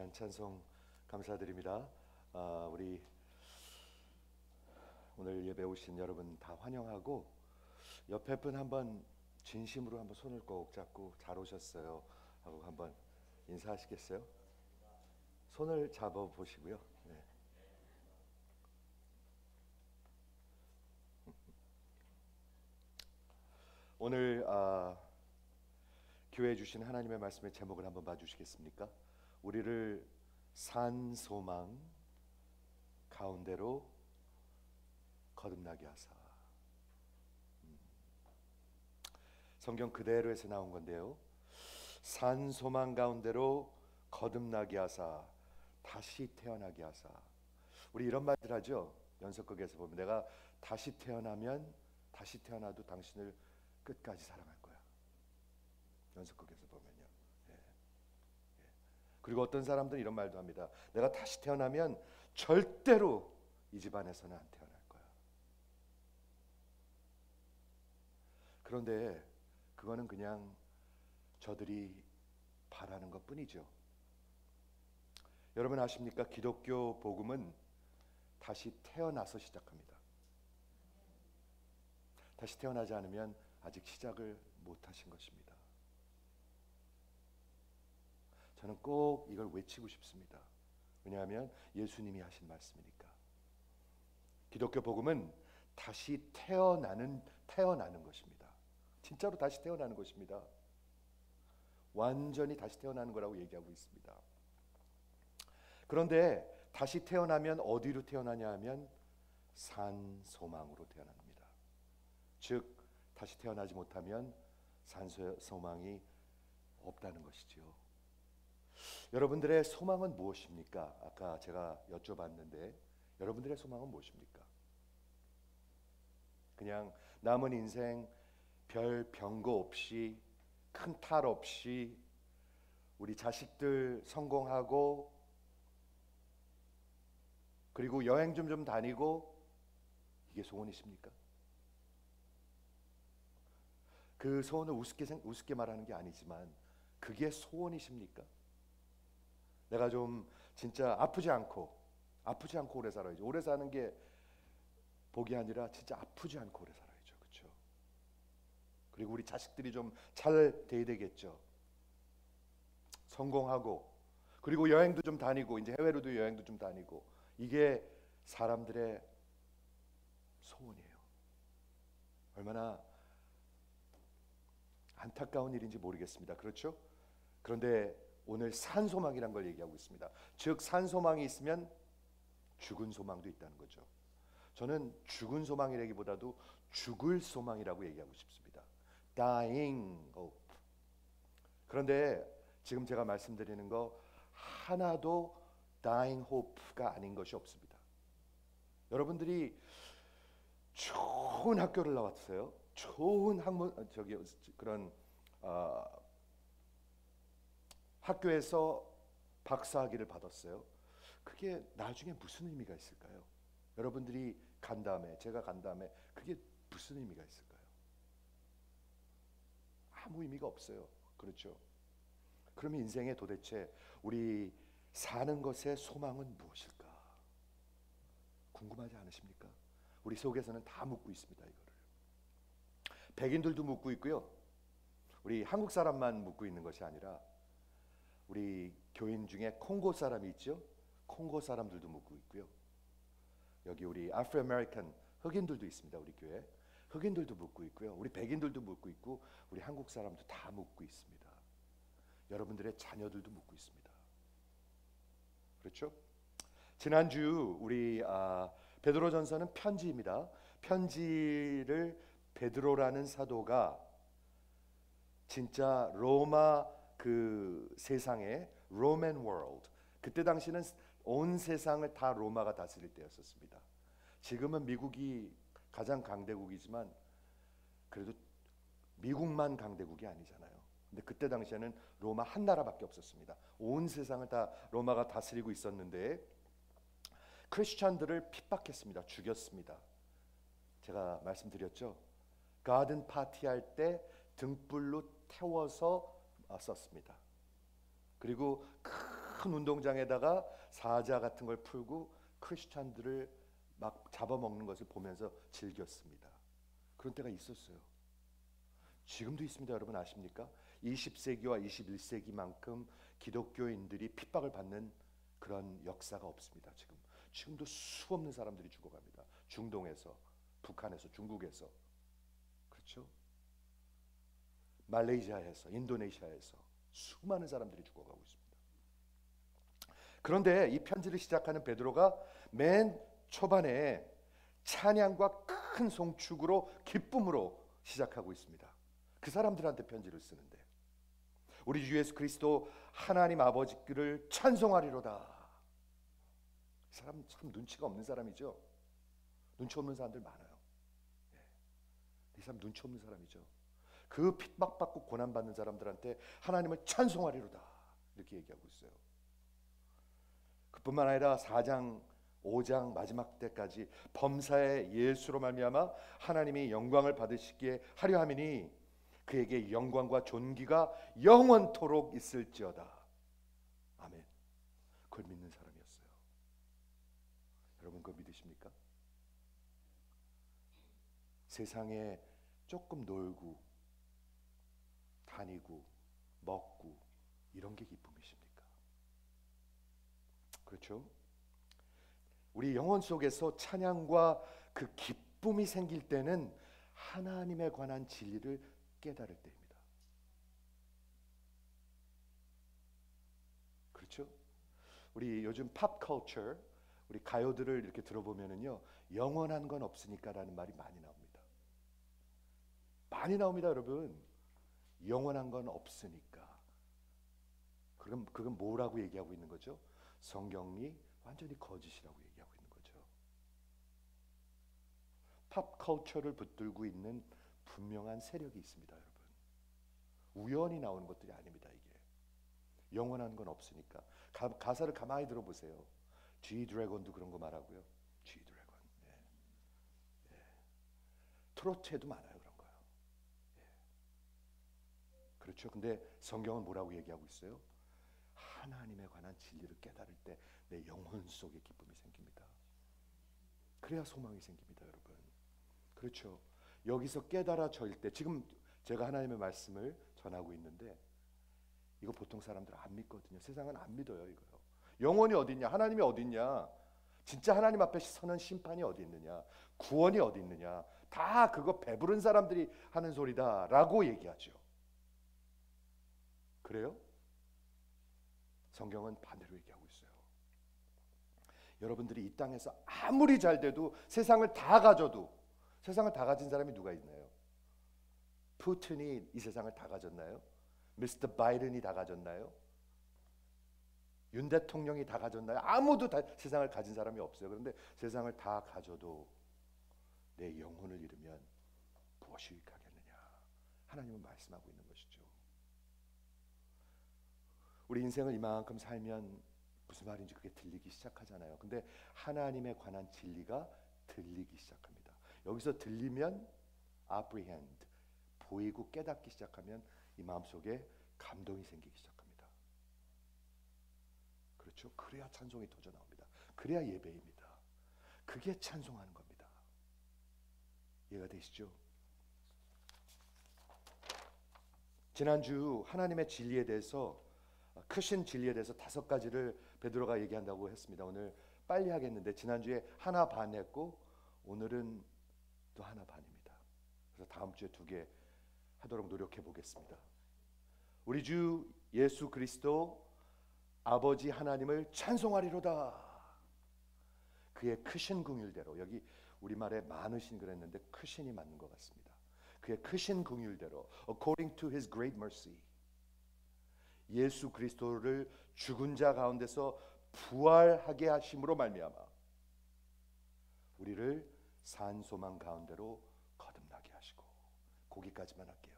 귀한 찬송 감사드립니다. 우리 오늘 예배 오신 여러분 다 환영하고 옆에 분 한번 진심으로 한번 손을 꼭 잡고 잘 오셨어요 하고 한번 인사하시겠어요? 손을 잡아 보시고요. 네. 오늘 교회에 주신 하나님의 말씀의 제목을 한번 봐주시겠습니까? 우리를 산 소망 가운데로 거듭나게 하사. 성경 그대로에서 나온 건데요. 산 소망 가운데로 거듭나게 하사, 다시 태어나게 하사. 우리 이런 말들 하죠. 연속극에서 보면 내가 다시 태어나면 다시 태어나도 당신을 끝까지 사랑할 거야. 연속극에서 보면요. 예. 그리고 어떤 사람들은 이런 말도 합니다. 내가 다시 태어나면 절대로 이 집안에서는 안 태어날 거야. 그런데 그거는 그냥 저들이 바라는 것뿐이죠. 여러분 아십니까? 기독교 복음은 다시 태어나서 시작합니다. 다시 태어나지 않으면 아직 시작을 못하신 것입니다. 저는 꼭 이걸 외치고 싶습니다. 왜냐하면 예수님이 하신 말씀이니까. 기독교 복음은 다시 태어나는 것입니다. 진짜로 다시 태어나는 것입니다. 완전히 다시 태어나는 거라고 얘기하고 있습니다. 그런데 다시 태어나면 어디로 태어나냐 하면 산 소망으로 태어납니다. 즉 다시 태어나지 못하면 산 소망이 없다는 것이죠. 여러분들의 소망은 무엇입니까? 아까 제가 여쭤봤는데 여러분들의 소망은 무엇입니까? 그냥 남은 인생 별 병거 없이 큰 탈 없이 우리 자식들 성공하고 그리고 여행 좀 다니고 이게 소원이십니까? 그 소원을 우습게 말하는 게 아니지만 그게 소원이십니까? 내가 좀 진짜 아프지 않고 오래 살아야죠. 오래 사는 게 복이 아니라 진짜 아프지 않고 오래 살아야죠. 그렇죠? 그리고 우리 자식들이 좀 잘 돼야 되겠죠. 성공하고 그리고 여행도 좀 다니고 이제 해외로도 여행도 좀 다니고 이게 사람들의 소원이에요. 얼마나 안타까운 일인지 모르겠습니다. 그렇죠? 그런데 오늘 산소망이란 걸 얘기하고 있습니다. 즉 산소망이 있으면 죽은 소망도 있다는 거죠. 저는 죽은 소망이라기보다도 죽을 소망이라고 얘기하고 싶습니다. Dying hope. 그런데 지금 제가 말씀드리는 거 하나도 dying hope가 아닌 것이 없습니다. 여러분들이 좋은 학교를 나왔어요. 좋은 그런 학교에서 박사학위를 받았어요. 그게 나중에 무슨 의미가 있을까요? 여러분들이 간 다음에 제가 간 다음에 그게 무슨 의미가 있을까요? 아무 의미가 없어요. 그렇죠? 그러면 인생에 도대체 우리 사는 것의 소망은 무엇일까? 궁금하지 않으십니까? 우리 속에서는 다 묻고 있습니다. 이거를 백인들도 묻고 있고요. 우리 한국 사람만 묻고 있는 것이 아니라 우리 교인 중에 콩고 사람이 있죠. 콩고 사람들도 묻고 있고요. 여기 우리 아프리 아메리칸 흑인들도 있습니다. 우리 교회 흑인들도 묻고 있고요. 우리 백인들도 묻고 있고 우리 한국 사람도 다 묻고 있습니다. 여러분들의 자녀들도 묻고 있습니다. 그렇죠? 지난주 우리 베드로전서는 편지입니다. 편지를 베드로라는 사도가 진짜 로마 그 세상에 로맨 월드, 그때 당시는 온 세상을 다 로마가 다스릴 때였었습니다. 지금은 미국이 가장 강대국이지만 그래도 미국만 강대국이 아니잖아요. 근데 그때 당시에는 로마 한 나라밖에 없었습니다. 온 세상을 다 로마가 다스리고 있었는데 크리스천들을 핍박했습니다. 죽였습니다. 제가 말씀드렸죠. 가든 파티할 때 등불로 태워서 썼습니다. 그리고 큰 큰 운동장에다가 사자 같은 걸 풀고 크리스찬들을 막 잡아먹는 것을 보면서 즐겼습니다. 그런 때가 있었어요. 지금도 있습니다. 여러분 아십니까? 20세기와 21세기만큼 기독교인들이 핍박을 받는 그런 역사가 없습니다. 지금도 수없는 사람들이 죽어갑니다. 중동에서, 북한에서, 중국에서, 그렇죠? 말레이시아에서, 인도네시아에서 수많은 사람들이 죽어가고 있습니다. 그런데 이 편지를 시작하는 베드로가 맨 초반에 찬양과 큰 송축으로 기쁨으로 시작하고 있습니다. 그 사람들한테 편지를 쓰는데, 우리 주 예수 그리스도 하나님 아버지를 찬송하리로다. 이 사람 참 눈치가 없는 사람이죠. 눈치 없는 사람들 많아요. 이 사람 눈치 없는 사람이죠. 그 핍박받고 고난받는 사람들한테 하나님을 찬송하리로다 이렇게 얘기하고 있어요. 그뿐만 아니라 4장 5장 마지막 때까지 범사의 예수로 말미암아 하나님이 영광을 받으시기에 하려 함이니 그에게 영광과 존귀가 영원토록 있을지어다. 아멘. 그걸 믿는 사람이었어요. 여러분 그거 믿으십니까? 세상에 조금 놀고 다니고 먹고 이런 게 기쁨이십니까? 그렇죠? 우리 영혼 속에서 찬양과 그 기쁨이 생길 때는 하나님에 관한 진리를 깨달을 때입니다. 그렇죠? 우리 요즘 팝 컬처, 우리 가요들을 이렇게 들어보면은요, 영원한 건 없으니까라는 말이 많이 나옵니다. 많이 나옵니다, 여러분. 영원한 건 없으니까. 그건 뭐라고 얘기하고 있는 거죠? 성경이 완전히 거짓이라고 얘기하고 있는 거죠. 팝 컬처를 붙들고 있는 분명한 세력이 있습니다, 여러분. 우연히 나오는 것들이 아닙니다, 이게. 영원한 건 없으니까. 가사를 가만히 들어보세요. G 드래곤도 그런 거 말하고요. G 드래곤. 예. 트로트에도 많아요, 그런 거요. 예. 그렇죠. 근데 성경은 뭐라고 얘기하고 있어요? 하나님에 관한 진리를 깨달을 때 내 영혼 속에 기쁨이 생깁니다. 그래야 소망이 생깁니다, 여러분. 그렇죠. 여기서 깨달아질 때, 지금 제가 하나님의 말씀을 전하고 있는데 이거 보통 사람들은 안 믿거든요. 세상은 안 믿어요, 이거요. 영혼이 어디 있냐? 하나님이 어디 있냐? 진짜 하나님 앞에 서는 심판이 어디 있느냐? 구원이 어디 있느냐? 다 그거 배부른 사람들이 하는 소리다라고 얘기하죠. 그래요? 성경은 반대로 얘기하고 있어요. 여러분들이 이 땅에서 아무리 잘 돼도 세상을 다 가져도, 세상을 다 가진 사람이 누가 있나요? 푸틴이 이 세상을 다 가졌나요? 미스터 바이든이 다 가졌나요? 윤 대통령이 다 가졌나요? 아무도 다 세상을 가진 사람이 없어요. 그런데 세상을 다 가져도 내 영혼을 잃으면 무엇이 유익하겠느냐? 하나님은 말씀하고 있는 것이죠. 우리 인생을 이만큼 살면 무슨 말인지 그게 들리기 시작하잖아요. 근데 하나님에 관한 진리가 들리기 시작합니다. 여기서 들리면 apprehend, 보이고 깨닫기 시작하면 이 마음속에 감동이 생기기 시작합니다. 그렇죠? 그래야 찬송이 터져 나옵니다. 그래야 예배입니다. 그게 찬송하는 겁니다. 이해가 되시죠? 지난주 하나님의 진리에 대해서, 크신 진리에 대해서 5가지를 베드로가 얘기한다고 했습니다. 오늘 빨리 하겠는데 지난주에 하나 반 했고 오늘은 또 하나 반입니다. 그래서 다음 주에 2개 하도록 노력해 보겠습니다. 우리 주 예수 그리스도 아버지 하나님을 찬송하리로다. 그의 크신 긍휼대로, 여기 우리말에 많으신 그랬는데 크신이 맞는 것 같습니다. 그의 크신 긍휼대로 according to his great mercy, 예수 그리스도를 죽은 자 가운데서 부활하게 하심으로 말미암아 우리를 산 소망 가운데로 거듭나게 하시고. 거기까지만 할게요.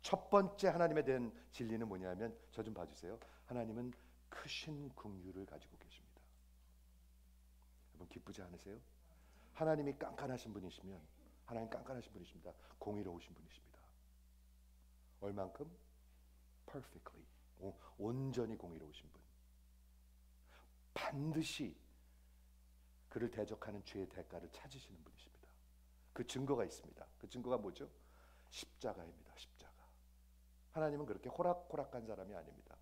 첫 번째 하나님에 대한 진리는 뭐냐면, 저 좀 봐주세요. 하나님은 크신 긍휼을 가지고 계십니다. 여러분 기쁘지 않으세요? 하나님이 깐깐하신 분이시면, 하나님 깐깐하신 분이십니다. 공의로우신 분이십니다. 얼만큼? Perfectly, 온전히 공의로우신 분. 반드시 그를 대적하는 죄의 대가를 찾으시는 분이십니다. 그 증거가 있습니다. 그 증거가 뭐죠? 십자가입니다. 십자가. 하나님은 그렇게 호락호락한 사람이 아닙니다.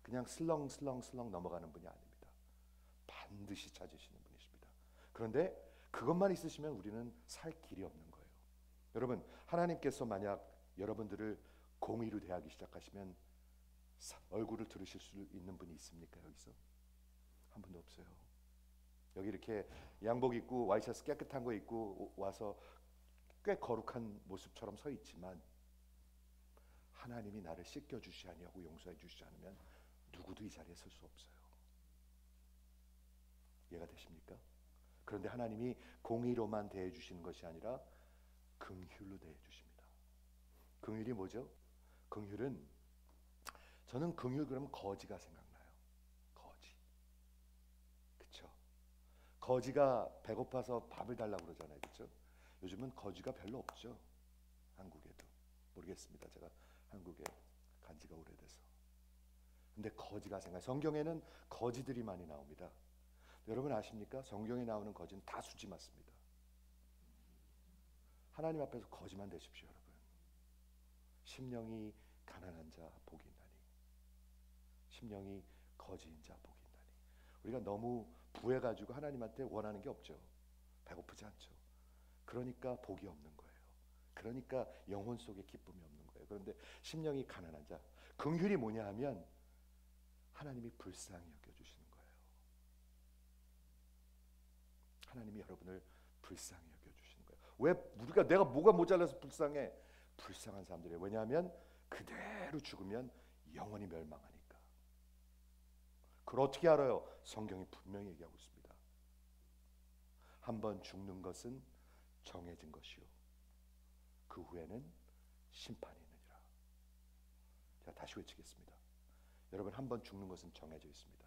그냥 슬렁슬렁 넘어가는 분이 아닙니다. 반드시 찾으시는 분이십니다. 그런데 그것만 있으시면 우리는 살 길이 없는 거예요. 여러분, 하나님께서 만약 여러분들을 공의로 대하기 시작하시면 얼굴을 들으실 수 있는 분이 있습니까? 여기서 한 분도 없어요. 여기 이렇게 양복 입고 와이셔츠 깨끗한 거 입고 와서 꽤 거룩한 모습처럼 서 있지만 하나님이 나를 씻겨주시 아니하고 용서해 주시지 않으면 누구도 이 자리에 설 수 없어요. 이해가 되십니까? 그런데 하나님이 공의로만 대해 주시는 것이 아니라 긍휼로 대해 주십니다. 긍휼이 뭐죠? 긍휼은, 저는 긍휼 그러면 거지가 생각나요. 거지. 그렇죠? 거지가 배고파서 밥을 달라고 그러잖아요. 그렇죠? 요즘은 거지가 별로 없죠. 한국에도. 모르겠습니다. 제가 한국에 간 지가 오래돼서. 근데 거지가 생각나요. 성경에는 거지들이 많이 나옵니다. 여러분 아십니까? 성경에 나오는 거지는 다 수지 맞습니다. 하나님 앞에서 거지만 되십시오, 여러분. 심령이 가난한 자 복이 있나니, 심령이 거지인 자 복이 있나니. 우리가 너무 부해가지고 하나님한테 원하는 게 없죠. 배고프지 않죠. 그러니까 복이 없는 거예요. 그러니까 영혼 속에 기쁨이 없는 거예요. 그런데 심령이 가난한 자, 긍휼이 뭐냐 하면 하나님이 불쌍히 여겨주시는 거예요. 하나님이 여러분을 불쌍히 여겨주시는 거예요. 왜 우리가 내가 뭐가 모자라서 불쌍해? 불쌍한 사람들이에요. 왜냐하면 그대로 죽으면 영원히 멸망하니까. 그걸 어떻게 알아요? 성경이 분명히 얘기하고 있습니다. 한번 죽는 것은 정해진 것이요 그 후에는 심판이 있느니라. 제가 다시 외치겠습니다. 여러분, 한번 죽는 것은 정해져 있습니다.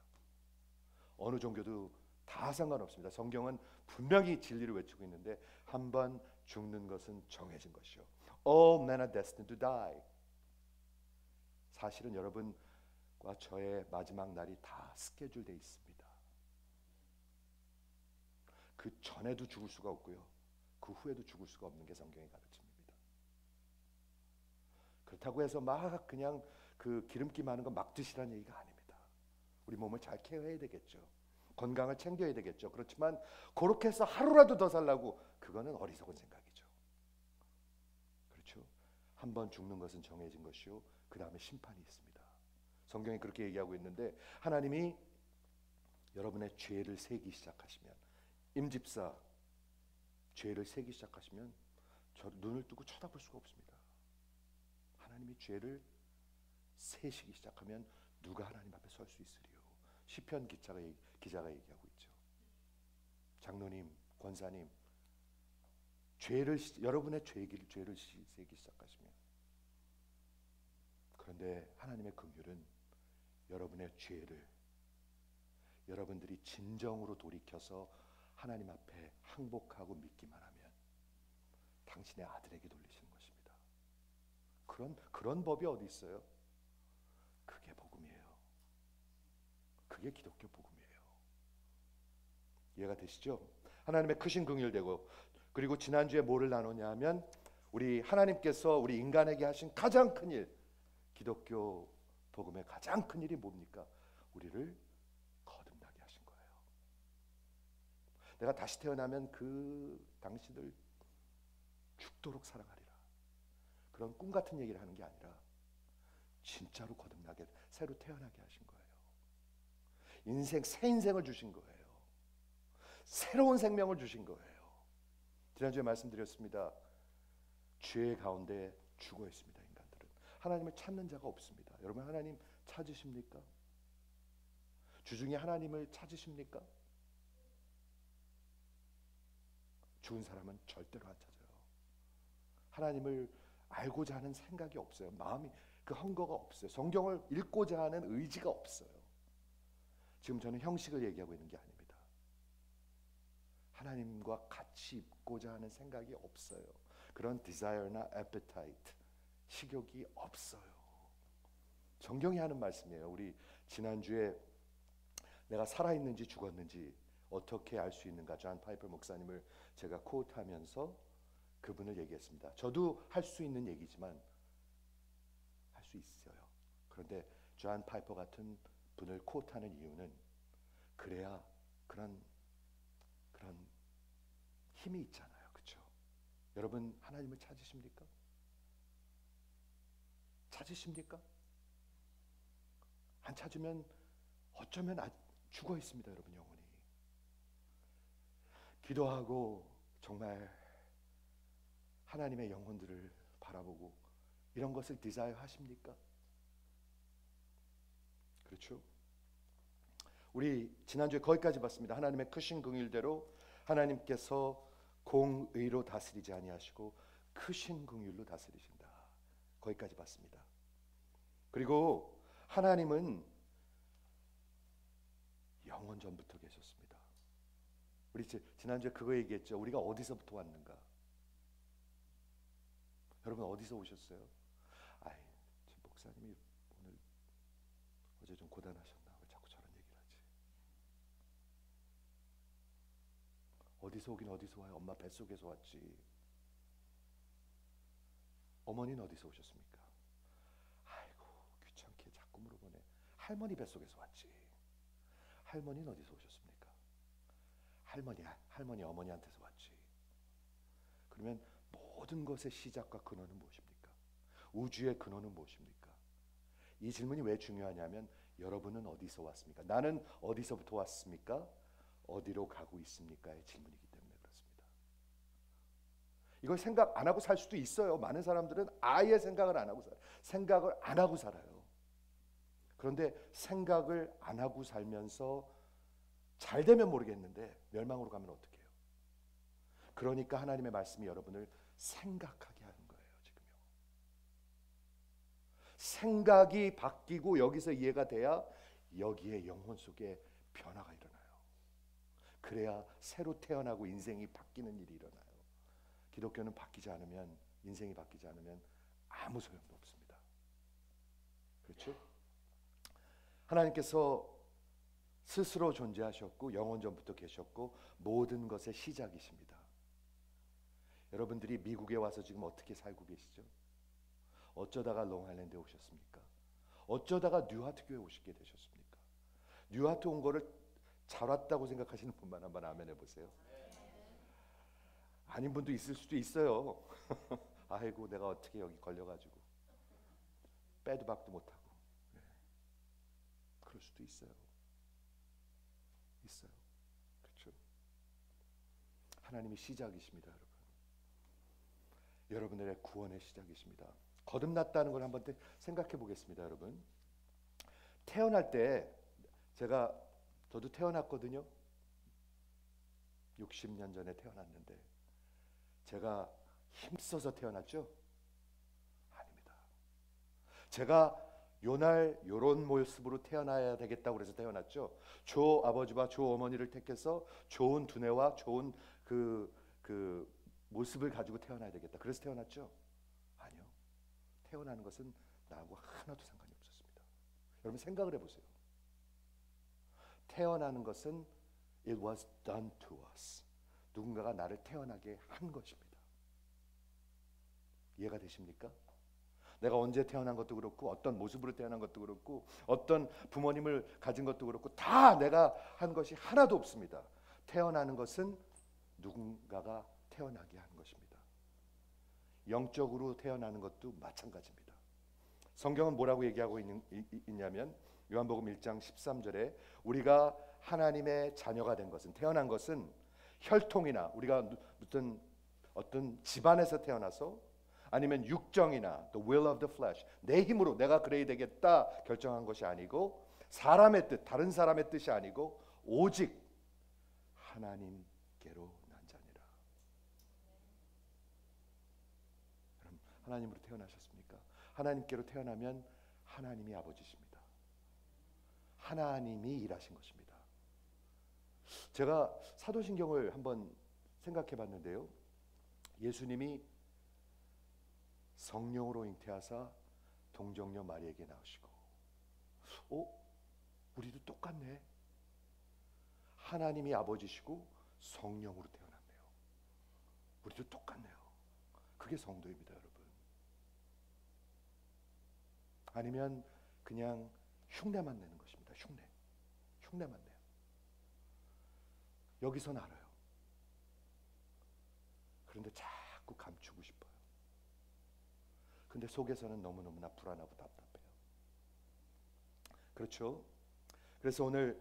어느 종교도 다 상관없습니다. 성경은 분명히 진리를 외치고 있는데 한번 죽는 것은 정해진 것이요. All men are destined to die. 사실은 여러분과 저의 마지막 날이 다 스케줄되어 있습니다. 그 전에도 죽을 수가 없고요. 그 후에도 죽을 수가 없는 게 성경의 가르침입니다. 그렇다고 해서 막 그냥 그 기름기 많은 거 막 드시라는 얘기가 아닙니다. 우리 몸을 잘 케어해야 되겠죠. 건강을 챙겨야 되겠죠. 그렇지만 그렇게 해서 하루라도 더 살라고, 그거는 어리석은 생각이죠. 그렇죠? 한번 죽는 것은 정해진 것이요 그 다음에 심판이 있습니다. 성경이 그렇게 얘기하고 있는데, 하나님이 여러분의 죄를 세기 시작하시면, 임집사 죄를 세기 시작하시면 저 눈을 뜨고 쳐다볼 수가 없습니다. 하나님이 죄를 세시기 시작하면 누가 하나님 앞에 설 수 있으리요? 시편 기자가 얘기하고 있죠. 장로님, 권사님, 여러분의 죄를 세기 시작하시면, 그런데 하나님의 긍휼은 여러분의 죄를 여러분들이 진정으로 돌이켜서 하나님 앞에 항복하고 믿기만 하면 당신의 아들에게 돌리시는 것입니다. 그런 법이 어디 있어요? 그게 복음이에요. 그게 기독교 복음이에요. 이해가 되시죠? 하나님의 크신 긍휼되고, 그리고 지난주에 뭐를 나누냐 하면 우리 하나님께서 우리 인간에게 하신 가장 큰 일, 기독교 복음의 가장 큰 일이 뭡니까? 우리를 거듭나게 하신 거예요. 내가 다시 태어나면 그 당신을 죽도록 사랑하리라. 그런 꿈 같은 얘기를 하는 게 아니라 진짜로 거듭나게, 새로 태어나게 하신 거예요. 새 인생을 주신 거예요. 새로운 생명을 주신 거예요. 지난주에 말씀드렸습니다. 죄 가운데 죽어 있습니다. 인간들은 하나님을 찾는 자가 없습니다. 여러분, 하나님 찾으십니까? 주중에 하나님을 찾으십니까? 죽은 사람은 절대로 안 찾아요. 하나님을 알고자 하는 생각이 없어요. 마음이 그 헌거가 없어요. 성경을 읽고자 하는 의지가 없어요. 지금 저는 형식을 얘기하고 있는 게 아닙니다. 하나님과 같이 있고자 하는 생각이 없어요. 그런 desire나 appetite, 식욕이 없어요. 성경이 하는 말씀이에요. 우리 지난주에 내가 살아있는지 죽었는지 어떻게 알 수 있는가? 존 파이퍼 목사님을 제가 코트하면서 그분을 얘기했습니다. 저도 할 수 있는 얘기지만 할 수 있어요. 그런데 존 파이퍼 같은 분을 코트하는 이유는 그래야 그런 힘이 있잖아요. 그렇죠? 여러분 하나님을 찾으십니까? 찾으십니까? 안 찾으면 어쩌면 죽어 있습니다. 여러분 영혼이. 기도하고 정말 하나님의 영혼들을 바라보고 이런 것을 디자이어 하십니까? 그렇죠? 우리 지난주에 거기까지 봤습니다. 하나님의 크신 긍휼대로 하나님께서 공의로 다스리지 아니하시고 크신 긍휼로 다스리신다. 거기까지 봤습니다. 그리고 하나님은 영원 전부터 계셨습니다. 우리 지난주에 그거 얘기했죠. 우리가 어디서부터 왔는가? 여러분 어디서 오셨어요? 아이, 목사님이 오늘 어제 좀 고단하셨나? 왜 자꾸 저런 얘기를 하지? 어디서 오긴 어디서 와요? 엄마 뱃속에서 왔지. 어머니는 어디서 오셨습니까? 아이고 귀찮게 자꾸 물어보네. 할머니 뱃속에서 왔지. 할머니는 어디서 오셨습니까? 할머니 어머니한테서 왔지. 그러면 모든 것의 시작과 근원은 무엇입니까? 우주의 근원은 무엇입니까? 이 질문이 왜 중요하냐면 여러분은 어디서 왔습니까? 나는 어디서부터 왔습니까? 어디로 가고 있습니까의 질문이기 때문에 그렇습니다. 이걸 생각 안 하고 살 수도 있어요. 많은 사람들은 아예 생각을 안 하고 살아요. 그런데 생각을 안 하고 살면서 잘 되면 모르겠는데 멸망으로 가면 어떡해요? 그러니까 하나님의 말씀이 여러분을 생각하게 하는 거예요. 지금요. 생각이 바뀌고 여기서 이해가 돼야 여기에 영혼 속에 변화가 일어나요. 그래야 새로 태어나고 인생이 바뀌는 일이 일어나요. 기독교는 바뀌지 않으면, 인생이 바뀌지 않으면 아무 소용도 없습니다. 그렇죠? 하나님께서 스스로 존재하셨고 영원 전부터 계셨고 모든 것의 시작이십니다. 여러분들이 미국에 와서 지금 어떻게 살고 계시죠? 어쩌다가 롱아일랜드에 오셨습니까? 어쩌다가 뉴하트 교회에 오시게 되셨습니까? 뉴하트 온 거를 잘 왔다고 생각하시는 분만 한번 아멘 해보세요. 아닌 분도 있을 수도 있어요. 아이고 내가 어떻게 여기 걸려가지고 빼도 박도 못하고. 네. 그럴 수도 있어요. 그렇죠? 하나님이 시작이십니다. 여러분들의 구원의 시작이십니다. 거듭났다는 걸 한번 생각해 보겠습니다. 여러분 태어날 때 저도 태어났거든요. 60년 전에 태어났는데 제가 힘써서 태어났죠? 아닙니다. 제가 요날 요런 모습으로 태어나야 되겠다고 그래서 태어났죠. 조 아버지와 조 어머니를 택해서 좋은 두뇌와 좋은 그 모습을 가지고 태어나야 되겠다. 그래서 태어났죠? 아니요. 태어나는 것은 나하고 하나도 상관이 없었습니다. 여러분 생각을 해보세요. 태어나는 것은 it was done to us. 누군가가 나를 태어나게 한 것입니다. 이해가 되십니까? 내가 언제 태어난 것도 그렇고 어떤 모습으로 태어난 것도 그렇고 어떤 부모님을 가진 것도 그렇고 다 내가 한 것이 하나도 없습니다. 태어나는 것은 누군가가 태어나게 한 것입니다. 영적으로 태어나는 것도 마찬가지입니다. 성경은 뭐라고 얘기하고 있냐면 요한복음 1장 13절에 우리가 하나님의 자녀가 된 것은, 태어난 것은 혈통이나 우리가 무슨 어떤 집안에서 태어나서 아니면 육정이나 the will of the flesh, 내 힘으로 내가 그래야 되겠다 결정한 것이 아니고 사람의 뜻, 다른 사람의 뜻이 아니고 오직 하나님께로 난 자니라. 여러분 하나님으로 태어나셨습니까? 하나님께로 태어나면 하나님이 아버지십니다. 하나님이 일하신 것입니다. 제가 사도신경을 한번 생각해 봤는데요. 예수님이 성령으로 잉태하사 동정녀 마리에게 낳으시고 우리도 똑같네. 하나님이 아버지시고 성령으로 태어났네요. 우리도 똑같네요. 그게 성도입니다, 여러분. 아니면 그냥 흉내만 내는 것입니다. 흉내만 내요. 여기선 알아요. 그런데 자꾸 감추고 싶어요. 근데 속에서는 너무너무나 불안하고 답답해요. 그렇죠? 그래서 오늘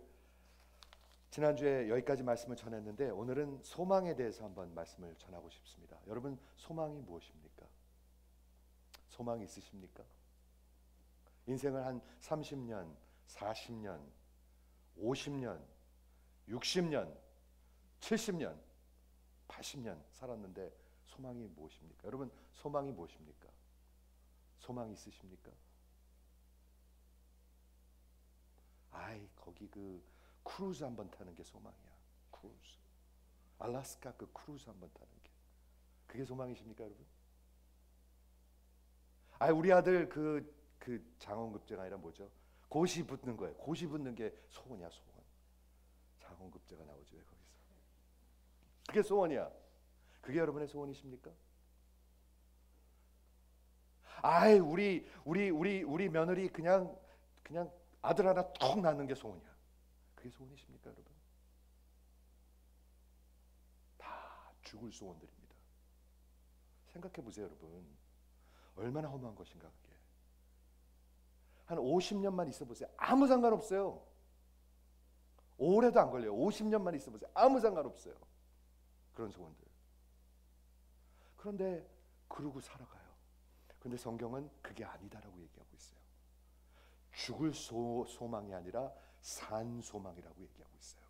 지난주에 여기까지 말씀을 전했는데 오늘은 소망에 대해서 한번 말씀을 전하고 싶습니다. 여러분, 소망이 무엇입니까? 소망이 있으십니까? 인생을 한 30년, 40년, 50년, 60년, 70년, 80년 살았는데 소망이 무엇입니까? 여러분, 소망이 무엇입니까? 소망이 있으십니까? 아이, 거기 그 크루즈 한번 타는 게 소망이야. 크루즈. 알래스카 그 크루즈 한번 타는 게. 그게 소망이십니까, 여러분? 아이, 우리 아들 그 장원급제가 아니라 뭐죠? 고시 붙는 거예요. 고시 붙는 게 소원이야, 소원. 장원급제가 나오죠, 왜 거기서? 그게 소원이야. 그게 여러분의 소원이십니까? 아이, 우리 며느리 그냥 아들 하나 툭 낳는 게 소원이야. 그게 소원이십니까, 여러분? 다 죽을 소원들입니다. 생각해 보세요, 여러분. 얼마나 험한 것인가 그게. 한 50년만 있어 보세요. 아무 상관없어요. 오래도 안 걸려요. 50년만 있어 보세요. 아무 상관없어요. 그런 소원들. 그런데 그러고 살아가요. 그런데 성경은 그게 아니다라고 얘기하고 있어요. 죽을 소망이 아니라 산 소망이라고 얘기하고 있어요.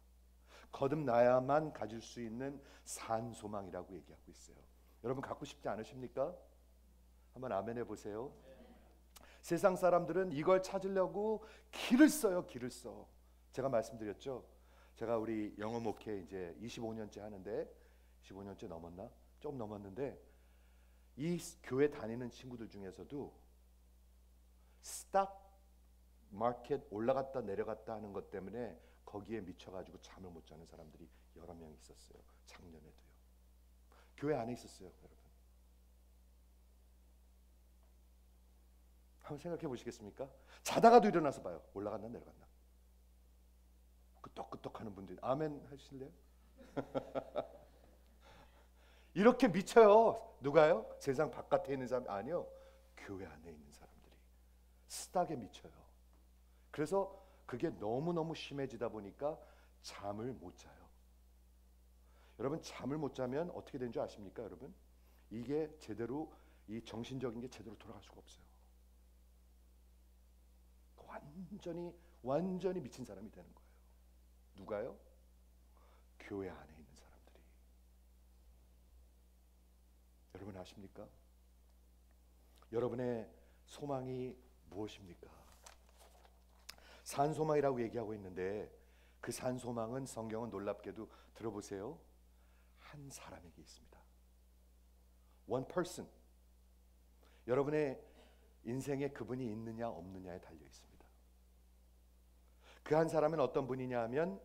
거듭나야만 가질 수 있는 산 소망이라고 얘기하고 있어요. 여러분, 갖고 싶지 않으십니까? 한번 아멘 해보세요. 세상 사람들은 이걸 찾으려고 길을 써요. 길을 써. 제가 말씀드렸죠. 제가 우리 영어 목회 이제 25년째 하는데 15년째 넘었나? 좀 넘었는데 이 교회 다니는 친구들 중에서도 스탁 마켓 올라갔다 내려갔다 하는 것 때문에 거기에 미쳐가지고 잠을 못 자는 사람들이 여러 명 있었어요. 작년에도요. 교회 안에 있었어요, 여러분. 한번 생각해 보시겠습니까? 자다가도 일어나서 봐요. 올라갔나 내려갔나. 끄떡끄떡하는 분들이 아멘 하실래요? 이렇게 미쳐요. 누가요? 세상 바깥에 있는 사람 아니요. 교회 안에 있는 사람들이 스탁에 미쳐요. 그래서 그게 너무너무 심해지다 보니까 잠을 못 자요. 여러분, 잠을 못 자면 어떻게 되는 줄 아십니까, 여러분? 이게 제대로 이 정신적인 게 제대로 돌아갈 수가 없어요. 완전히 미친 사람이 되는 거예요. 누가요? 교회 안에 있는 사람들이. 여러분 아십니까? 여러분의 소망이 무엇입니까? 산소망이라고 얘기하고 있는데 그 산소망은 성경은 놀랍게도 들어보세요. 한 사람에게 있습니다. One person. 여러분의 인생에 그분이 있느냐 없느냐에 달려 있습니다. 그 한 사람은 어떤 분이냐 하면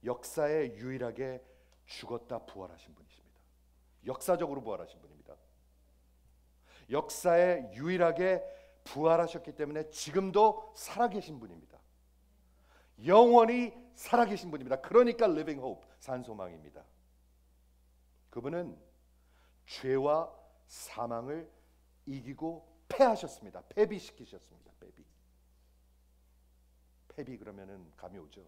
역사에 유일하게 죽었다 부활하신 분이십니다. 역사적으로 부활하신 분입니다. 역사에 유일하게 부활하셨기 때문에 지금도 살아계신 분입니다. 영원히 살아계신 분입니다. 그러니까 living hope, 산소망입니다. 그분은 죄와 사망을 이기고 패하셨습니다. 패비시키셨습니다. 패비 그러면은 감이 오죠.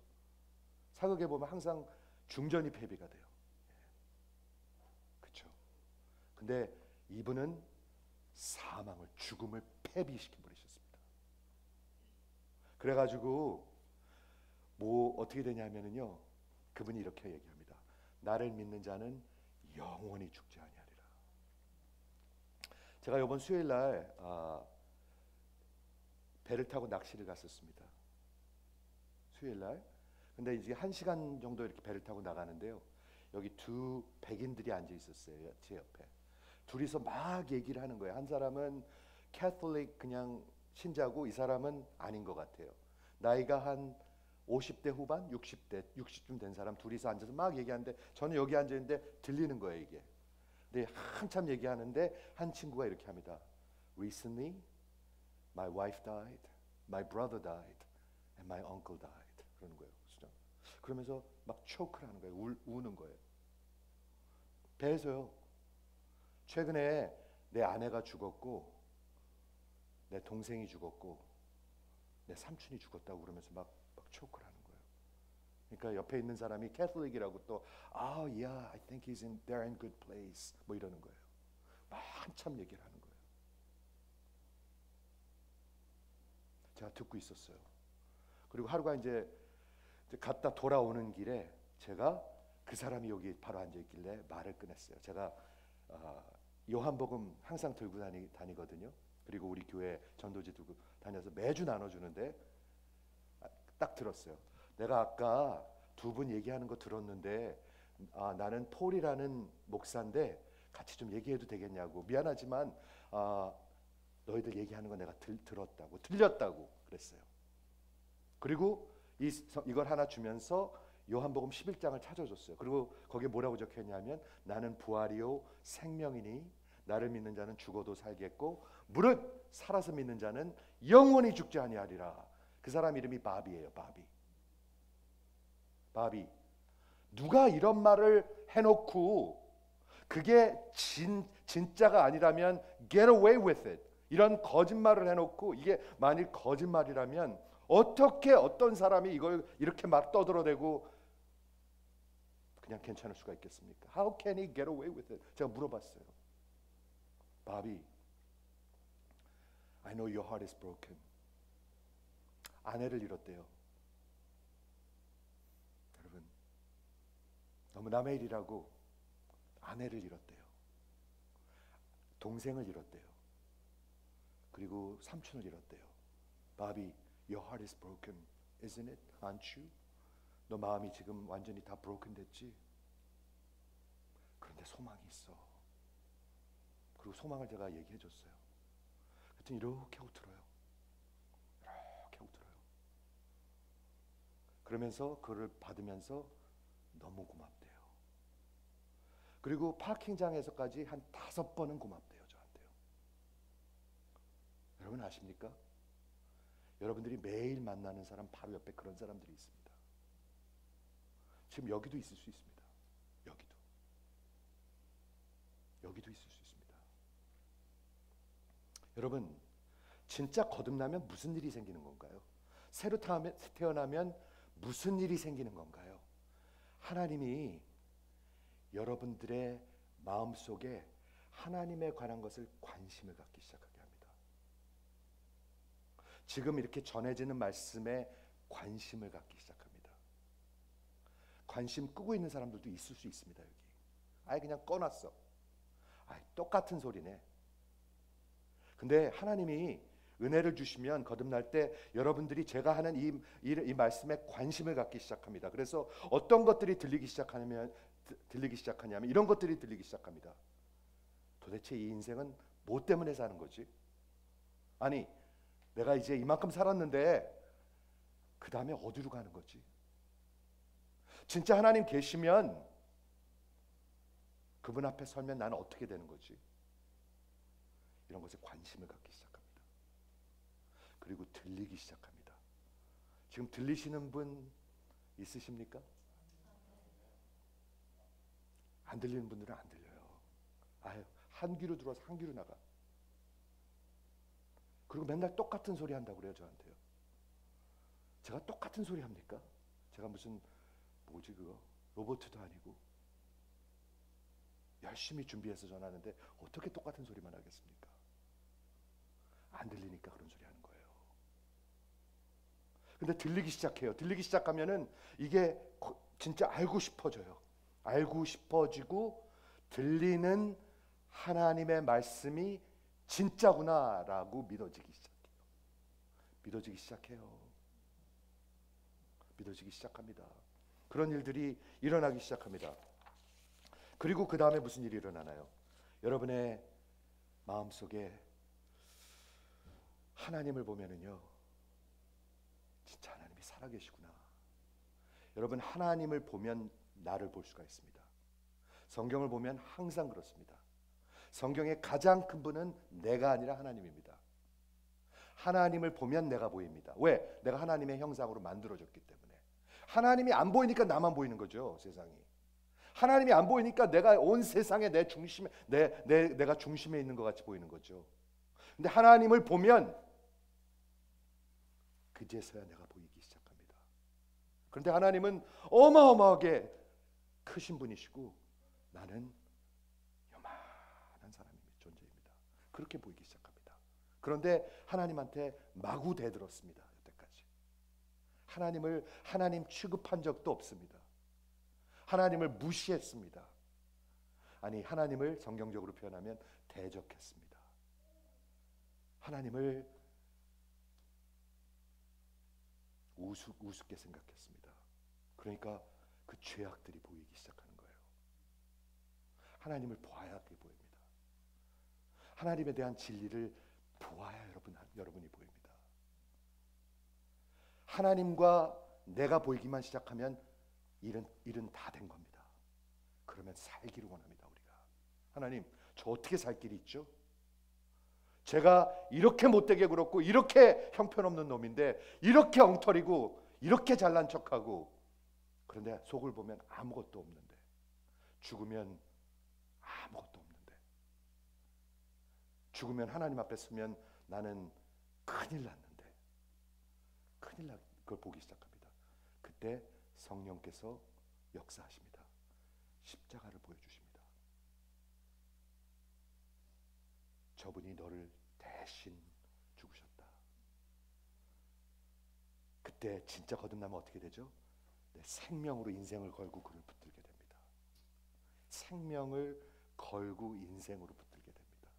사극에 보면 항상 중전이 패비가 돼요. 그렇죠. 근데 이분은 사망을, 죽음을 패비시켜 버리셨습니다. 그래가지고 뭐 어떻게 되냐면은요, 그분이 이렇게 얘기합니다. 나를 믿는 자는 영원히 죽지 아니하리라. 제가 이번 수요일 날 배를 타고 낚시를 갔었습니다. 수요일 날. 근데 이제 1시간 정도 이렇게 배를 타고 나가는데요. 여기 두 백인들이 앉아 있었어요. 제 옆에. 둘이서 막 얘기를 하는 거예요. 한 사람은 캐톨릭 그냥 신자고 이 사람은 아닌 것 같아요. 나이가 한 50대 후반, 60쯤 된 사람 둘이서 앉아서 막 얘기하는데 저는 여기 앉아 있는데 들리는 거예요 이게. 근데 한참 얘기하는데 한 친구가 이렇게 합니다. Recently, my wife died, my brother died, and my uncle died. 그러는 거예요. 그러면서 막 초크를 하는 거예요. 우는 거예요. 배에서요. 최근에 내 아내가 죽었고 내 동생이 죽었고 내 삼촌이 죽었다고 그러면서 막 초크를 하는 거예요. 그러니까 옆에 있는 사람이 캐톨릭이라고 또 yeah, I think they're in good place 뭐 이러는 거예요. 막 한참 얘기를 하는 거예요. 제가 듣고 있었어요. 그리고 하루가 이제 갔다 돌아오는 길에 제가 그 사람이 여기 바로 앉아 있길래 말을 꺼냈어요. 제가 요한복음 항상 들고 다니거든요. 그리고 우리 교회 전도지 들고 다녀서 매주 나눠주는데 딱 들었어요. 내가 아까 두 분 얘기하는 거 들었는데 나는 폴이라는 목사인데 같이 좀 얘기해도 되겠냐고. 미안하지만 너희들 얘기하는 거 내가 들었다고 틀렸다고 그랬어요. 그리고 이걸 하나 주면서 요한복음 11장을 찾아줬어요. 그리고 거기에 뭐라고 적혀있냐면 나는 부활이요 생명이니 나를 믿는 자는 죽어도 살겠고 무릇 살아서 믿는 자는 영원히 죽지 아니하리라. 그 사람 이름이 바비예요. 바비. 누가 이런 말을 해놓고 그게 진짜가 아니라면 get away with it. 이런 거짓말을 해놓고 이게 만일 거짓말이라면 어떻게 어떤 사람이 이걸 이렇게 막 떠들어대고 그냥 괜찮을 수가 있겠습니까? How can he get away with it? 제가 물어봤어요. 바비, I know your heart is broken. 아내를 잃었대요. 여러분, 너무 남의 일이라고 아내를 잃었대요. 동생을 잃었대요. 그리고 삼촌을 잃었대요. 바비, your heart is broken, isn't it? Aren't you? 너 마음이 지금 완전히 다 broken 됐지? 그런데 소망이 있어. 그리고 소망을 제가 얘기해 줬어요. 그랬더니 이렇게 하고 들어요. 이렇게 하고 들어요. 그러면서 그를 받으면서 너무 고맙대요. 그리고 파킹장에서까지 한 5번은 고맙대요. 저한테요. 여러분 아십니까? 여러분들이 매일 만나는 사람 바로 옆에 그런 사람들이 있습니다. 지금 여기도 있을 수 있습니다. 여기도 있을 수 있습니다. 여러분, 진짜 거듭나면 무슨 일이 생기는 건가요? 새로 태어나면 무슨 일이 생기는 건가요? 하나님이 여러분들의 마음속에 하나님에 관한 것을 관심을 갖기 시작하게 합니다. 지금 이렇게 전해지는 말씀에 관심을 갖기 시작합니다. 관심 끄고 있는 사람들도 있을 수 있습니다. 여기 아예 그냥 꺼놨어. 똑같은 소리네. 근데 하나님이 은혜를 주시면 거듭날 때 여러분들이 제가 하는 이 말씀에 관심을 갖기 시작합니다. 그래서 어떤 것들이 들리기 시작하냐면 이런 것들이 들리기 시작합니다. 도대체 이 인생은 뭐 때문에 사는 거지? 아니, 내가 이제 이만큼 살았는데 그 다음에 어디로 가는 거지? 진짜 하나님 계시면 그분 앞에 서면 나는 어떻게 되는 거지? 이런 것에 관심을 갖기 시작합니다. 그리고 들리기 시작합니다. 지금 들리시는 분 있으십니까? 안 들리는 분들은 안 들려요. 한 귀로 들어와서 한 귀로 나가. 그리고 맨날 똑같은 소리 한다고 그래요. 저한테요. 제가 똑같은 소리 합니까? 제가 무슨 뭐지 그거 로봇도 아니고 열심히 준비해서 전하는데 어떻게 똑같은 소리만 하겠습니까? 안 들리니까 그런 소리 하는 거예요. 근데 들리기 시작해요. 들리기 시작하면은 이게 진짜 알고 싶어져요. 알고 싶어지고 들리는 하나님의 말씀이 진짜구나라고 믿어지기 시작해요. 믿어지기 시작합니다. 그런 일들이 일어나기 시작합니다. 그리고 그 다음에 무슨 일이 일어나나요? 여러분의 마음속에 하나님을 보면은요, 진짜 하나님이 살아계시구나. 여러분, 하나님을 보면 나를 볼 수가 있습니다. 성경을 보면 항상 그렇습니다. 성경의 가장 큰 분은 내가 아니라 하나님입니다. 하나님을 보면 내가 보입니다. 왜? 내가 하나님의 형상으로 만들어졌기 때문에. 하나님이 안 보이니까 나만 보이는 거죠, 세상이. 하나님이 안 보이니까 내가 온 세상에 내 중심에 내가 중심에 있는 것 같이 보이는 거죠. 근데 하나님을 보면 그제서야 내가 보이기 시작합니다. 그런데 하나님은 어마어마하게 크신 분이시고 나는 요만한 사람입니다. 존재입니다. 그렇게 보이기 시작합니다. 그런데 하나님한테 마구 대들었습니다. 여태까지 하나님을 하나님 취급한 적도 없습니다. 하나님을 무시했습니다. 아니, 하나님을 성경적으로 표현하면 대적했습니다. 하나님을 우습게 생각했습니다. 그러니까 그 죄악들이 보이기 시작하는 거예요. 하나님을 보아야 그게 보입니다. 하나님에 대한 진리를 보아야 여러분이 보입니다. 하나님과 내가 보이기만 시작하면 일은 다 된 겁니다. 그러면 살기를 원합니다. 우리가 하나님, 저 어떻게 살 길이 있죠? 제가 이렇게 못되게 굴었고 이렇게 형편없는 놈인데 이렇게 엉터리고 이렇게 잘난 척하고 그런데 속을 보면 아무것도 없는데 죽으면 아무것도 없는데 죽으면 하나님 앞에 서면 나는 큰일 났는데 그걸 보기 시작합니다. 그때 성령께서 역사하십니다. 십자가를 보여주십니다. 저분이 너를 대신 죽으셨다. 그때 진짜 거듭나면 어떻게 되죠? 내 생명으로 인생을 걸고 그를 붙들게 됩니다. 생명을 걸고 인생으로 붙들게 됩니다.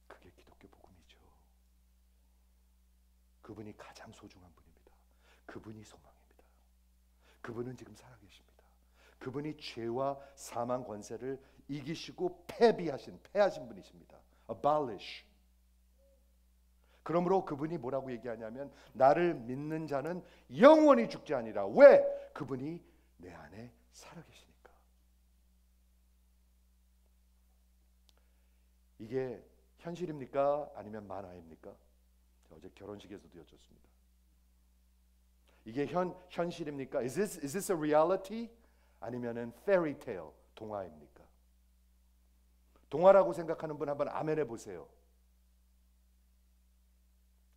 그게 기독교 복음이죠. 그분이 가장 소중한 분입니다. 그분이 소망입니다. 그분은 지금 살아계십니다. 그분이 죄와 사망 권세를 이기시고 패하신 분이십니다. Abolish. 그러므로 그분이 뭐라고 얘기하냐면 나를 믿는 자는 영원히 죽지 아니라. 왜? 그분이 내 안에 살아계시니까. 이게 현실입니까? 아니면 만화입니까? 어제 결혼식에서도 여쭙습니다. 이게 현실입니까? Is this a reality? 아니면은 fairy tale, 동화입니까? 동화라고 생각하는 분 한번 아멘 해보세요.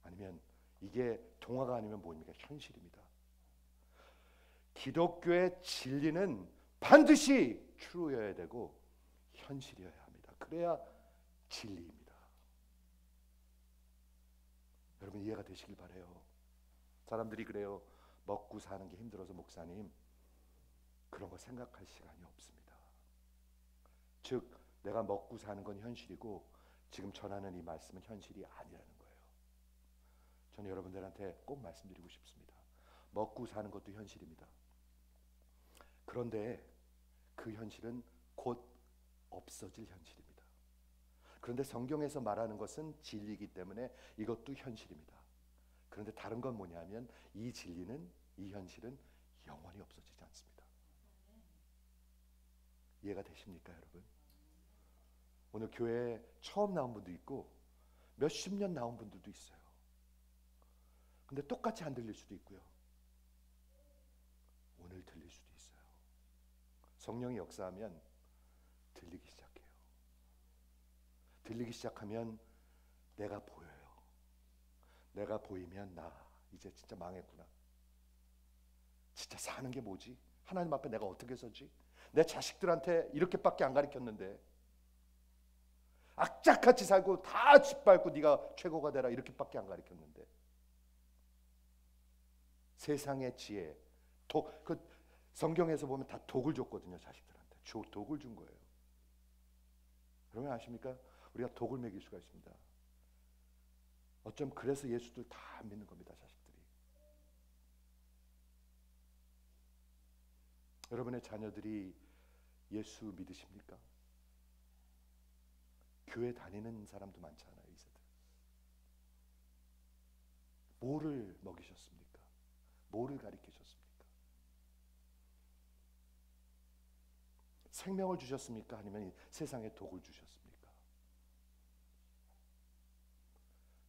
아니면 이게 동화가 아니면 뭡니까? 현실입니다. 기독교의 진리는 반드시 true여야 되고 현실이어야 합니다. 그래야 진리입니다. 여러분 이해가 되시길 바라요. 사람들이 그래요. 먹고 사는 게 힘들어서 목사님 그런 거 생각할 시간이 없습니다. 즉 내가 먹고 사는 건 현실이고 지금 전하는 이 말씀은 현실이 아니라는 거예요. 저는 여러분들한테 꼭 말씀드리고 싶습니다. 먹고 사는 것도 현실입니다. 그런데 그 현실은 곧 없어질 현실입니다. 그런데 성경에서 말하는 것은 진리이기 때문에 이것도 현실입니다. 그런데 다른 건 뭐냐면 이 진리는, 이 현실은 영원히 없어지지 않습니다. 이해가 되십니까, 여러분? 오늘 교회에 처음 나온 분도 있고 몇십 년 나온 분들도 있어요. 근데 똑같이 안 들릴 수도 있고요. 오늘 들릴 수도 있어요. 성령이 역사하면 들리기 시작해요. 들리기 시작하면 내가 보여요. 내가 보이면 나 이제 진짜 망했구나. 진짜 사는 게 뭐지? 하나님 앞에 내가 어떻게 서지? 내 자식들한테 이렇게밖에 안 가르쳤는데 악착같이 살고 다 짓밟고 네가 최고가 되라 이렇게밖에 안 가르쳤는데 세상의 지혜, 그 성경에서 보면 다 독을 줬거든요. 자식들한테 독을 준 거예요. 여러분 아십니까? 우리가 독을 먹일 수가 있습니다. 어쩜 그래서 예수들 다 안 믿는 겁니다. 자식들이. 여러분의 자녀들이 예수 믿으십니까? 교회 다니는 사람도 많잖아요. 이 세대. 뭐를 먹이셨습니까? 뭐를 가르치셨습니까? 생명을 주셨습니까? 아니면 이 세상에 독을 주셨습니까?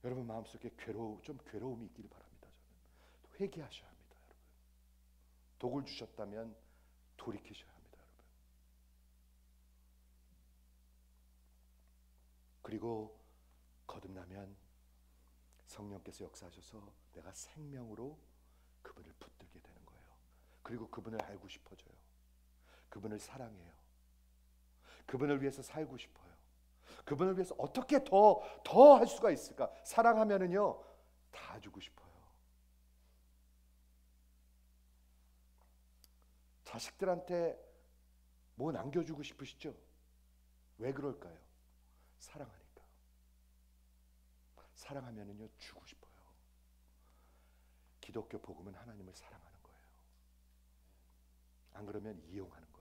여러분 마음속에 좀 괴로움이 있기를 바랍니다. 저는 회개하셔야 합니다, 여러분. 독을 주셨다면 돌이키셔야 합니다, 여러분. 그리고 거듭나면 성령께서 역사하셔서 내가 생명으로 그분을 붙들게 되는 거예요. 그리고 그분을 알고 싶어져요. 그분을 사랑해요. 그분을 위해서 살고 싶어요. 그분을 위해서 어떻게 더 할 수가 있을까? 사랑하면은요, 다 주고 싶어요. 자식들한테 뭐 남겨주고 싶으시죠? 왜 그럴까요? 사랑하니까. 사랑하면은요, 주고 싶어요. 기독교 복음은 하나님을 사랑하는 거예요. 안 그러면 이용하는 거예요.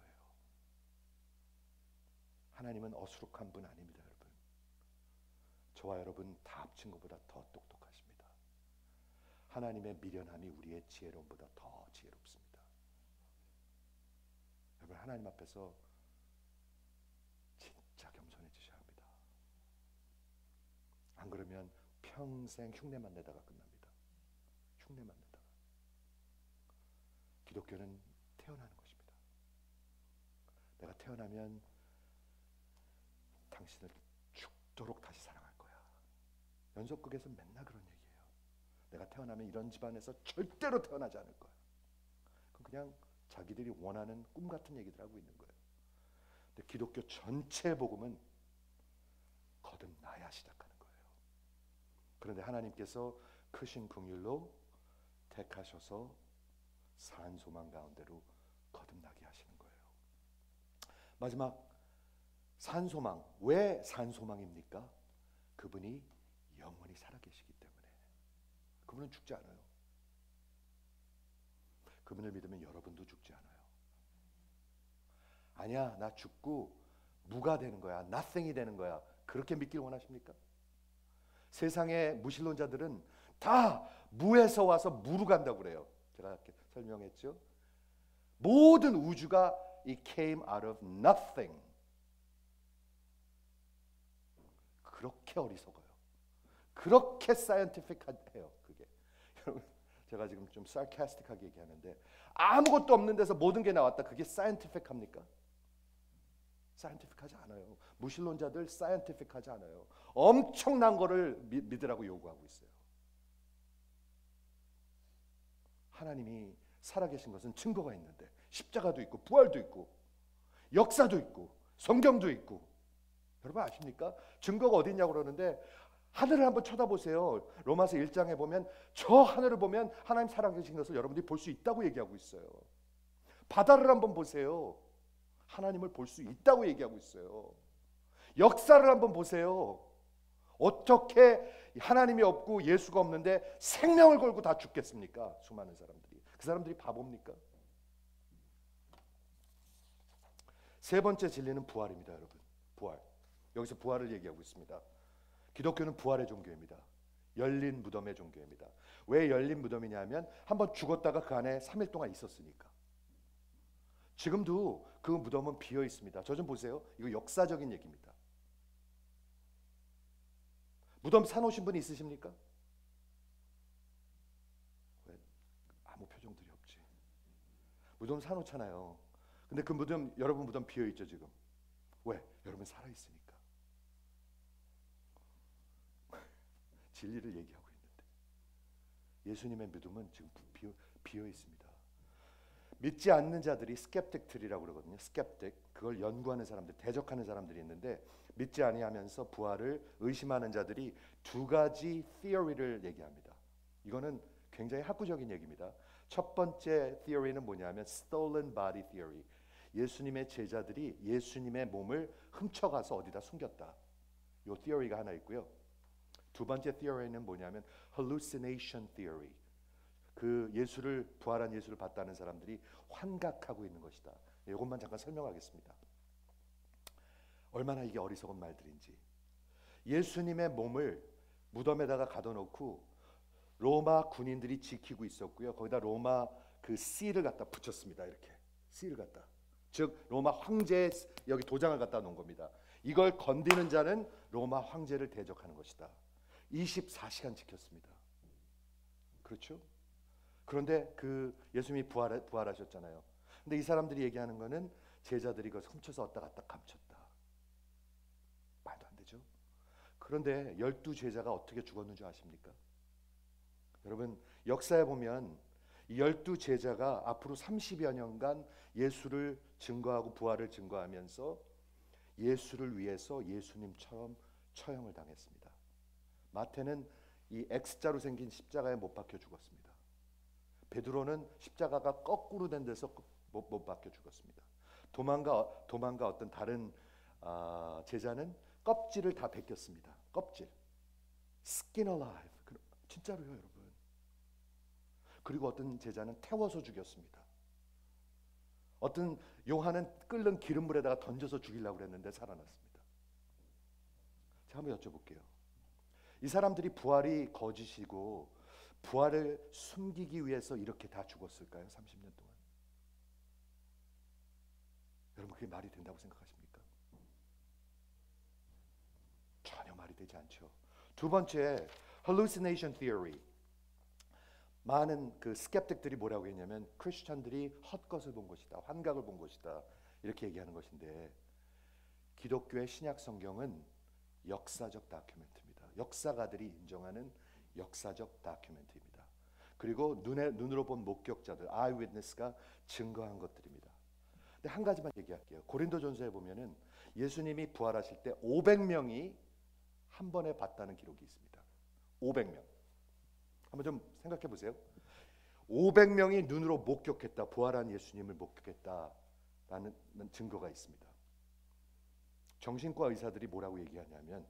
하나님은 어수룩한 분 아닙니다, 여러분. 저와 여러분 다 합친 것보다 더 똑똑하십니다. 하나님의 미련함이 우리의 지혜로움보다 더 지혜롭습니다. 여러분 하나님 앞에서 진짜 겸손해지셔야 합니다. 안 그러면 평생 흉내만 내다가 끝납니다. 흉내만 내다가. 기독교는 태어나는 것입니다. 내가 태어나면 당신을 죽도록 다시 사랑할 거야. 연속극에서 맨날 그런 얘기예요. 내가 태어나면 이런 집안에서 절대로 태어나지 않을 거야. 그냥 자기들이 원하는 꿈 같은 얘기들 하고 있는 거예요. 근데 기독교 전체 복음은 거듭나야 시작하는 거예요. 그런데 하나님께서 크신 긍휼로 택하셔서 산소망 가운데로 거듭나게 하시는 거예요. 마지막 산소망. 왜 산소망입니까? 그분이 영원히 살아계시기 때문에. 그분은 죽지 않아요. 그분을 믿으면 여러분도 죽지 않아요. 아니야, 나 죽고 무가 되는 거야, nothing이 되는 거야, 그렇게 믿기를 원하십니까? 세상의 무신론자들은 다 무에서 와서 무로 간다고 그래요. 제가 이렇게 설명했죠. 모든 우주가 it came out of nothing. 그렇게 어리석어요. 그렇게 사이언티픽해요. 그게 여러분, 제가 지금 좀 sarcastic하게 얘기하는데 아무것도 없는 데서 모든 게 나왔다. 그게 사이언티픽합니까? 사이언티픽하지 않아요. 무신론자들 사이언티픽하지 않아요. 엄청난 거를 믿으라고 요구하고 있어요. 하나님이 살아계신 것은 증거가 있는데, 십자가도 있고 부활도 있고 역사도 있고 성경도 있고, 여러분 아십니까? 증거가 어디 있냐고 그러는데 하늘을 한번 쳐다보세요. 로마서 1장에 보면 저 하늘을 보면 하나님 살아계신 것을 여러분들이 볼 수 있다고 얘기하고 있어요. 바다를 한번 보세요. 하나님을 볼 수 있다고 얘기하고 있어요. 역사를 한번 보세요. 어떻게 하나님이 없고 예수가 없는데 생명을 걸고 다 죽겠습니까? 수많은 사람들이. 그 사람들이 바보입니까? 세 번째 진리는 부활입니다, 여러분. 부활. 여기서 부활을 얘기하고 있습니다. 기독교는 부활의 종교입니다. 열린 무덤의 종교입니다. 왜 열린 무덤이냐면 한번 죽었다가 그 안에 3일 동안 있었으니까. 지금도 그 무덤은 비어 있습니다. 저 좀 보세요. 이거 역사적인 얘기입니다. 무덤 사놓으신 분 있으십니까? 왜 아무 표정들이 없지? 무덤 사놓잖아요. 근데 그 무덤, 여러분 무덤 비어 있죠 지금. 왜? 여러분 살아 있으니까. 진리를 얘기하고 있는데 예수님의 믿음은 지금 비어 있습니다. 믿지 않는 자들이 스캡틱들이라고 그러거든요. 스캡틱, 그걸 연구하는 사람들, 대적하는 사람들이 있는데, 믿지 아니하면서 부활을 의심하는 자들이 두 가지 theory를 얘기합니다. 이거는 굉장히 학구적인 얘기입니다. 첫 번째 theory는 뭐냐면 stolen body theory. 예수님의 제자들이 예수님의 몸을 훔쳐가서 어디다 숨겼다. 이 theory가 하나 있고요. 두 번째 theory는 뭐냐면 hallucination theory. 그 예수를, 부활한 예수를 봤다는 사람들이 환각하고 있는 것이다. 이것만 잠깐 설명하겠습니다. 얼마나 이게 어리석은 말들인지. 예수님의 몸을 무덤에다가 가둬놓고 로마 군인들이 지키고 있었고요. 거기다 로마 그 씨를 갖다 붙였습니다. 이렇게 씨를 갖다 즉 로마 황제의 여기 도장을 갖다 놓은 겁니다. 이걸 건드리는 자는 로마 황제를 대적하는 것이다. 24시간 지켰습니다. 그렇죠? 그런데 그 예수님이 부활하셨잖아요. 근데 이 사람들이 얘기하는 거는 제자들이 그걸 훔쳐서 왔다 갔다 감췄다. 말도 안 되죠. 그런데 12제자가 어떻게 죽었는 줄 아십니까? 여러분 역사에 보면 이 12제자가 앞으로 30여 년간 예수를 증거하고 부활을 증거하면서 예수를 위해서 예수님처럼 처형을 당했습니다. 마태는 이 X자로 생긴 십자가에 못 박혀 죽었습니다. 베드로는 십자가가 거꾸로 된 데서 못 박혀 죽었습니다. 도망가 어떤 다른 제자는 껍질을 다 벗겼습니다. 껍질. Skin alive. 진짜로요, 여러분. 그리고 어떤 제자는 태워서 죽였습니다. 어떤 요한은 끓는 기름물에다가 던져서 죽이려고 했는데 살아났습니다. 제가 한번 여쭤볼게요. 이 사람들이 부활이 거짓이고 부활을 숨기기 위해서 이렇게 다 죽었을까요? 30년 동안. 여러분 그게 말이 된다고 생각하십니까? 전혀 말이 되지 않죠. 두 번째, hallucination theory. 많은 그 스캡틱들이 뭐라고 했냐면 크리스천들이 헛것을 본 것이다, 환각을 본 것이다 이렇게 얘기하는 것인데 기독교의 신약 성경은 역사적 다큐멘터입니다. 역사가들이 인정하는 역사적 다큐멘터입니다. 그리고 눈으로 본 목격자들, 아이위트니스가 증거한 것들입니다. 근데 한 가지만 얘기할게요. 고린도전서에 보면은 예수님이 부활하실 때 500명이 한 번에 봤다는 기록이 있습니다. 500명. 한번 좀 생각해 보세요. 500명이 눈으로 목격했다. 부활한 예수님을 목격했다라는 증거가 있습니다. 정신과 의사들이 뭐라고 얘기하냐면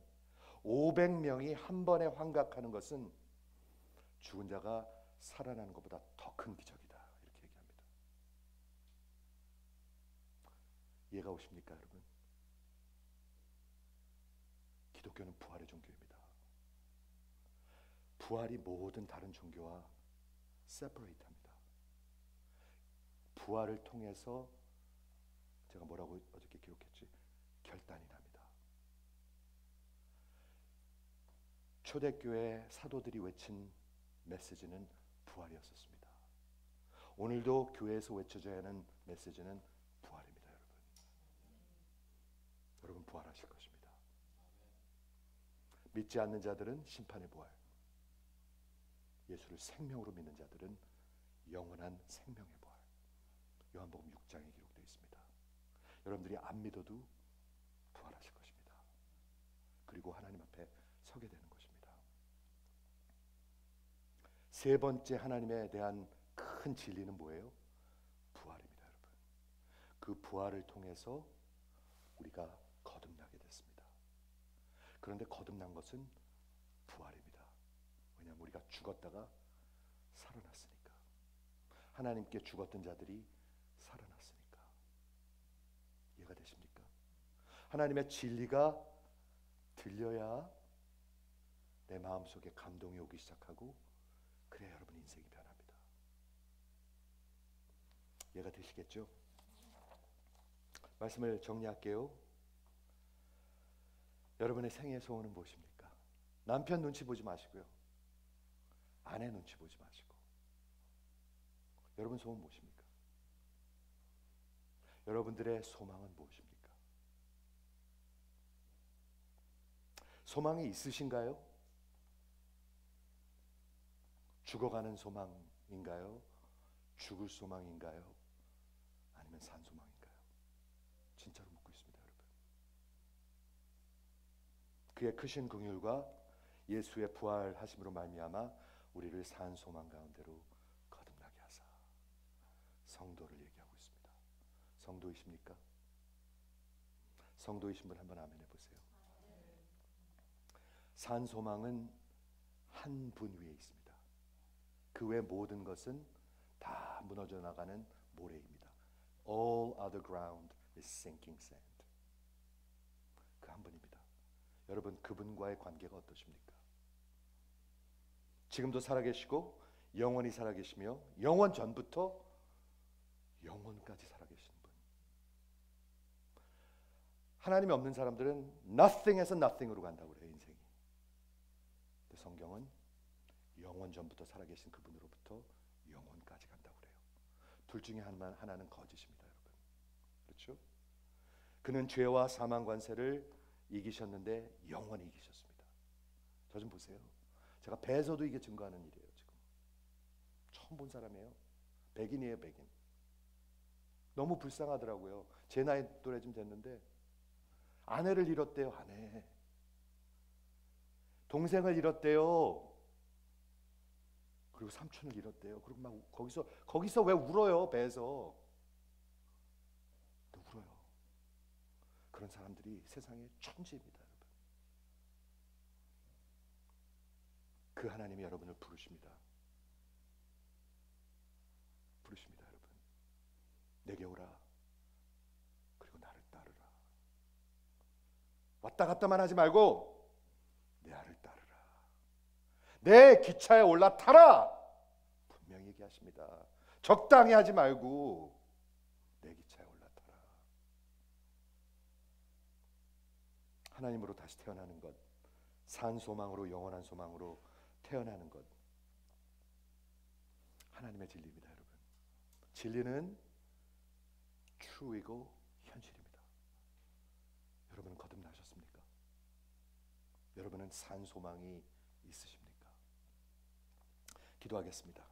500명이 한 번에 환각하는 것은 죽은 자가 살아나는 것보다 더 큰 기적이다. 이렇게 얘기합니다. 이해가 오십니까, 여러분? 기독교는 부활의 종교입니다. 부활이 모든 다른 종교와 세퍼레이트합니다. 부활을 통해서 제가 뭐라고 어저께 기록했지? 결단이 납니다. 초대교회 사도들이 외친 메시지는 부활이었었습니다. 오늘도 교회에서 외쳐져야 하는 메시지는 부활입니다, 여러분. 여러분 부활하실 것입니다. 믿지 않는 자들은 심판의 부활, 예수를 생명으로 믿는 자들은 영원한 생명의 부활. 요한복음 6장에 기록되어 있습니다. 여러분들이 안 믿어도 부활하실 것입니다. 그리고 하나님 앞에 서게 되는 것입니다. 세 번째 하나님에 대한 큰 진리는 뭐예요? 부활입니다, 여러분. 그 부활을 통해서 우리가 거듭나게 됐습니다. 그런데 거듭난 것은 부활입니다. 왜냐하면 우리가 죽었다가 살아났으니까. 하나님께 죽었던 자들이 살아났으니까. 이해가 되십니까? 하나님의 진리가 들려야 내 마음속에 감동이 오기 시작하고 그래야 여러분 인생이 변합니다. 이해가 되시겠죠? 말씀을 정리할게요. 여러분의 생애 소원은 무엇입니까? 남편 눈치 보지 마시고요. 아내 눈치 보지 마시고. 여러분 소원 무엇입니까? 여러분들의 소망은 무엇입니까? 소망이 있으신가요? 죽어가는 소망인가요? 죽을 소망인가요? 아니면 산 소망인가요? 진짜로 묻고 있습니다, 여러분. 그의 크신 긍휼과 예수의 부활하심으로 말미암아 우리를 산 소망 가운데로 거듭나게 하사. 성도를 얘기하고 있습니다. 성도이십니까? 성도이신 분 한번 아멘 해보세요. 산 소망은 한 분 위에 있습니다. 그 외 모든 것은 다 무너져 나가는 모래입니다. All other ground is sinking sand. 그 한 분입니다. 여러분 그분과의 관계가 어떠십니까? 지금도 살아계시고 영원히 살아계시며 영원 전부터 영원까지 살아계신 분. 하나님이 없는 사람들은 nothing에서 nothing으로 간다고 그래요, 인생이. 근데 성경은 영원 전부터 살아계신 그분으로부터 영원까지 간다고 그래요. 둘 중에 하나는 거짓입니다, 여러분. 그렇죠? 그는 죄와 사망 관세를 이기셨는데 영원히 이기셨습니다. 저 좀 보세요. 제가 배에서도 이게 증거하는 일이에요. 지금 처음 본 사람이에요. 백인이에요, 백인. 너무 불쌍하더라고요. 제 나이 또래쯤 됐는데 아내를 잃었대요. 아내. 동생을 잃었대요. 그리고 삼촌을 잃었대요. 그리고 막 거기서 왜 울어요, 배에서. 울어요. 그런 사람들이 세상의 천지입니다, 여러분. 그 하나님이 여러분을 부르십니다. 부르십니다, 여러분. 내게 오라. 그리고 나를 따르라. 왔다 갔다만 하지 말고 나를 따르라. 내 기차에 올라타라. 분명히 얘기하십니다. 적당히 하지 말고 내 기차에 올라타라. 하나님으로 다시 태어나는 것, 산 소망으로, 영원한 소망으로 태어나는 것, 하나님의 진리입니다, 여러분. 진리는 true이고 현실입니다. 여러분은 거듭나셨습니까? 여러분은 산 소망이 있으십니까? 기도하겠습니다.